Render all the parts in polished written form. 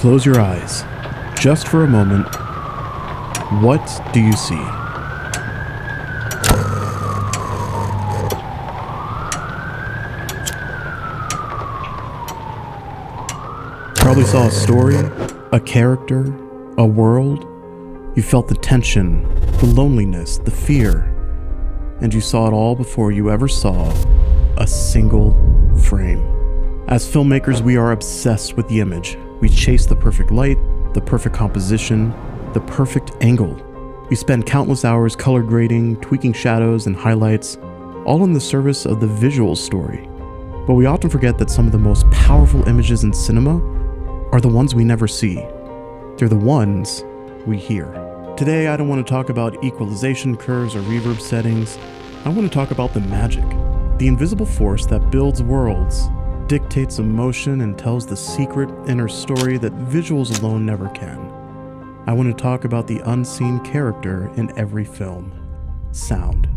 Close your eyes, just for a moment. What do you see? Probably saw a story, a character, a world. You felt the tension, the loneliness, the fear, and you saw it all before you ever saw a single frame. As filmmakers, we are obsessed with the image. We chase the perfect light, the perfect composition, the perfect angle. We spend countless hours color grading, tweaking shadows and highlights, all in the service of the visual story. But we often forget that some of the most powerful images in cinema are the ones we never see. They're the ones we hear. Today, I don't want to talk about equalization curves or reverb settings. I want to talk about the magic, the invisible force that builds worlds, dictates emotion, and tells the secret inner story that visuals alone never can. I want to talk about the unseen character in every film: sound.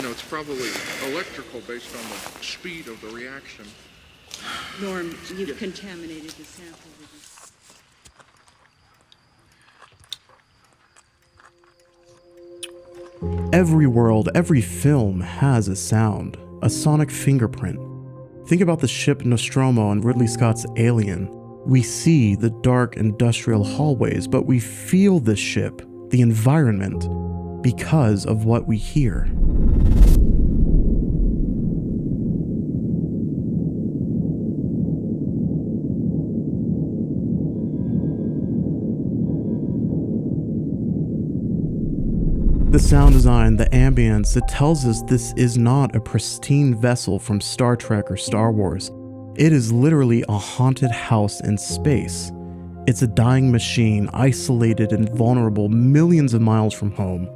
It's probably electrical based on the speed of the reaction. Norm, you've contaminated the sample with this. Every world, every film has a sound, a sonic fingerprint. Think about the ship Nostromo in Ridley Scott's Alien. We see the dark industrial hallways, but we feel the ship, the environment, because of what we hear. The sound design, the ambience, it tells us this is not a pristine vessel from Star Trek or Star Wars. It is literally a haunted house in space. It's a dying machine, isolated and vulnerable millions of miles from home.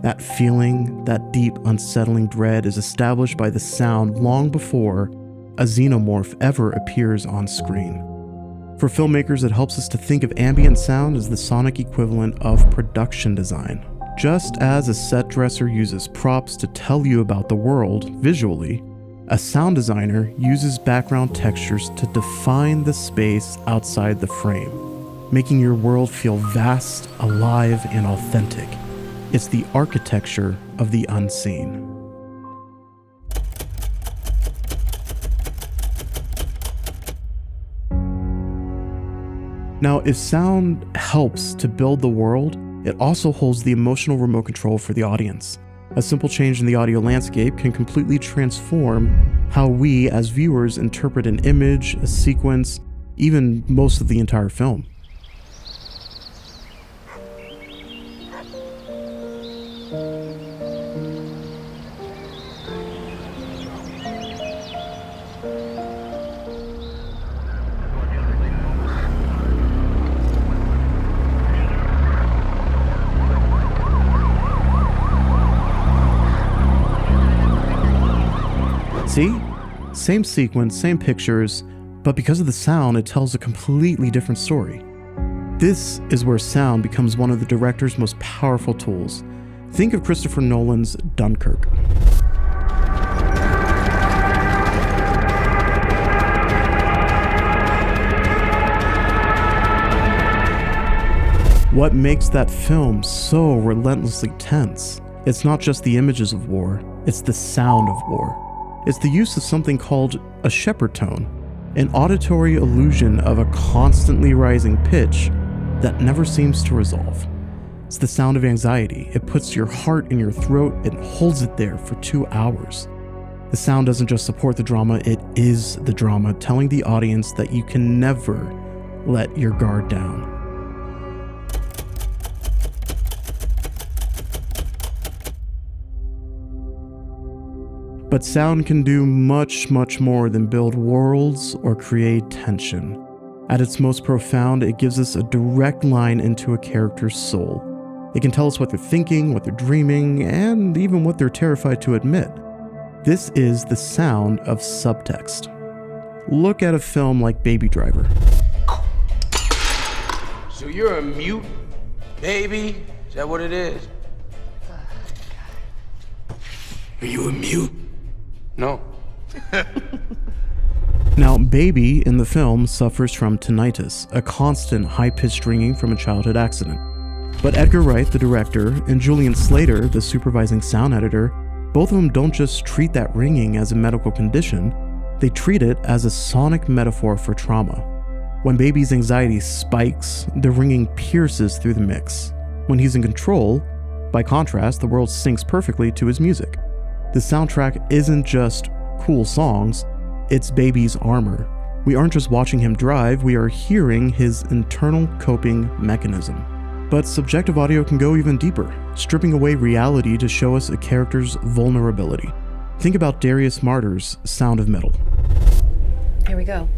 That feeling, that deep, unsettling dread is established by the sound long before a xenomorph ever appears on screen. For filmmakers, it helps us to think of ambient sound as the sonic equivalent of production design. Just as a set dresser uses props to tell you about the world visually, a sound designer uses background textures to define the space outside the frame, making your world feel vast, alive, and authentic. It's the architecture of the unseen. Now, if sound helps to build the world, it also holds the emotional remote control for the audience. A simple change in the audio landscape can completely transform how we as viewers interpret an image, a sequence, even most of the entire film. See? Same sequence, same pictures, but because of the sound, it tells a completely different story. This is where sound becomes one of the director's most powerful tools. Think of Christopher Nolan's Dunkirk. What makes that film so relentlessly tense? It's not just the images of war, it's the sound of war. It's the use of something called a shepherd tone, an auditory illusion of a constantly rising pitch that never seems to resolve. It's the sound of anxiety. It puts your heart in your throat and holds it there for 2 hours. The sound doesn't just support the drama, it is the drama, telling the audience that you can never let your guard down. But sound can do much, much more than build worlds or create tension. At its most profound, it gives us a direct line into a character's soul. It can tell us what they're thinking, what they're dreaming, and even what they're terrified to admit. This is the sound of subtext. Look at a film like Baby Driver. So you're a mute, baby? Is that what it is? Are you a mute? No. Now, Baby in the film suffers from tinnitus, a constant high-pitched ringing from a childhood accident. But Edgar Wright, the director, and Julian Slater, the supervising sound editor, both of them don't just treat that ringing as a medical condition, they treat it as a sonic metaphor for trauma. When Baby's anxiety spikes, the ringing pierces through the mix. When he's in control, by contrast, the world syncs perfectly to his music. The soundtrack isn't just cool songs, it's Baby's armor. We aren't just watching him drive, we are hearing his internal coping mechanism. But subjective audio can go even deeper, stripping away reality to show us a character's vulnerability. Think about Darius Martyr's Sound of Metal. Here we go.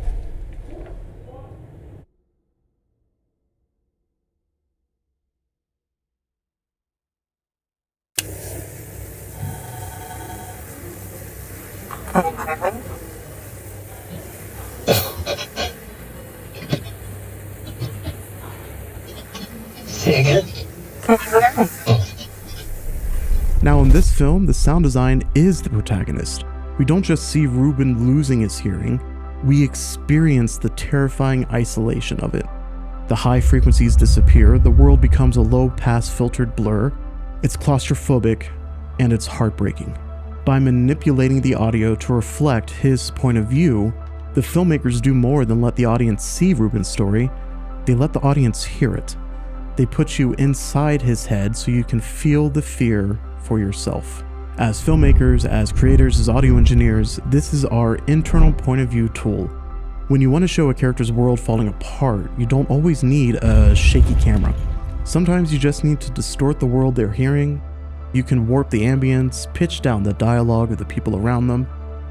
Now in this film, the sound design is the protagonist. We don't just see Ruben losing his hearing, we experience the terrifying isolation of it. The high frequencies disappear, the world becomes a low-pass filtered blur, it's claustrophobic, and it's heartbreaking. By manipulating the audio to reflect his point of view, the filmmakers do more than let the audience see Ruben's story, they let the audience hear it. They put you inside his head so you can feel the fear for yourself. As filmmakers, as creators, as audio engineers, this is our internal point of view tool. When you want to show a character's world falling apart, you don't always need a shaky camera. Sometimes you just need to distort the world they're hearing. You can warp the ambience, pitch down the dialogue of the people around them,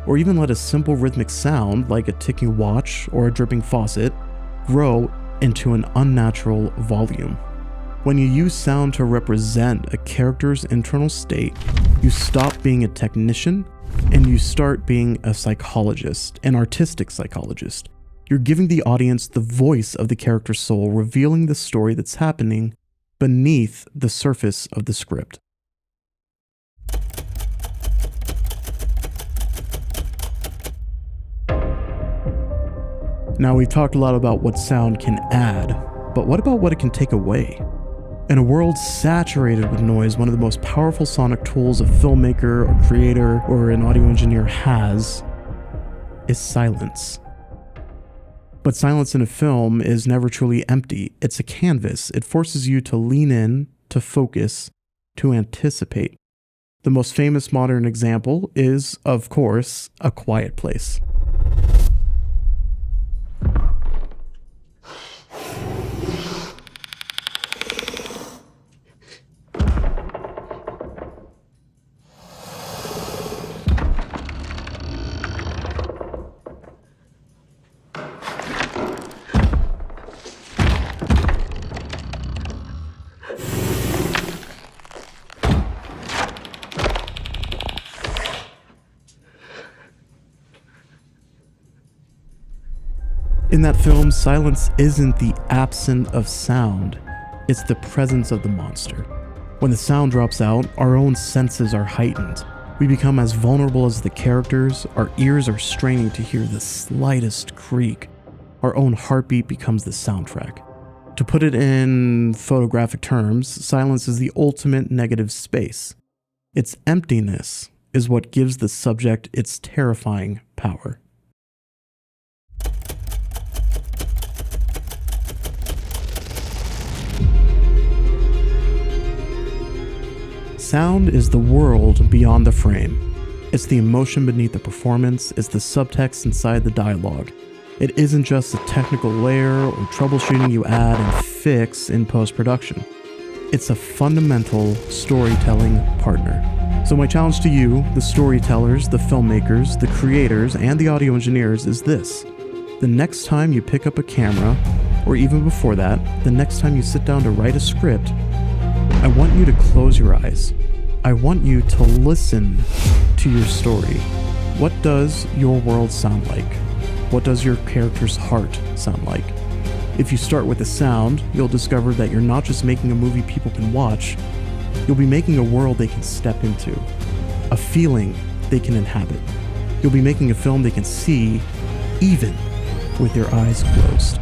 or even let a simple rhythmic sound like a ticking watch or a dripping faucet grow into an unnatural volume. When you use sound to represent a character's internal state, you stop being a technician and you start being a psychologist, an artistic psychologist. You're giving the audience the voice of the character's soul, revealing the story that's happening beneath the surface of the script. Now, we've talked a lot about what sound can add, but what about what it can take away? In a world saturated with noise, one of the most powerful sonic tools a filmmaker, a creator, or an audio engineer has is silence. But silence in a film is never truly empty. It's a canvas. It forces you to lean in, to focus, to anticipate. The most famous modern example is, of course, A Quiet Place. In that film, silence isn't the absence of sound, it's the presence of the monster. When the sound drops out, our own senses are heightened. We become as vulnerable as the characters, our ears are straining to hear the slightest creak. Our own heartbeat becomes the soundtrack. To put it in photographic terms, silence is the ultimate negative space. Its emptiness is what gives the subject its terrifying power. Sound is the world beyond the frame. It's the emotion beneath the performance, it's the subtext inside the dialogue. It isn't just a technical layer or troubleshooting you add and fix in post-production. It's a fundamental storytelling partner. So my challenge to you, the storytellers, the filmmakers, the creators, and the audio engineers is this. The next time you pick up a camera, or even before that, the next time you sit down to write a script, I want you to close your eyes. I want you to listen to your story. What does your world sound like? What does your character's heart sound like? If you start with the sound, you'll discover that you're not just making a movie people can watch, you'll be making a world they can step into, a feeling they can inhabit. You'll be making a film they can see, even with their eyes closed.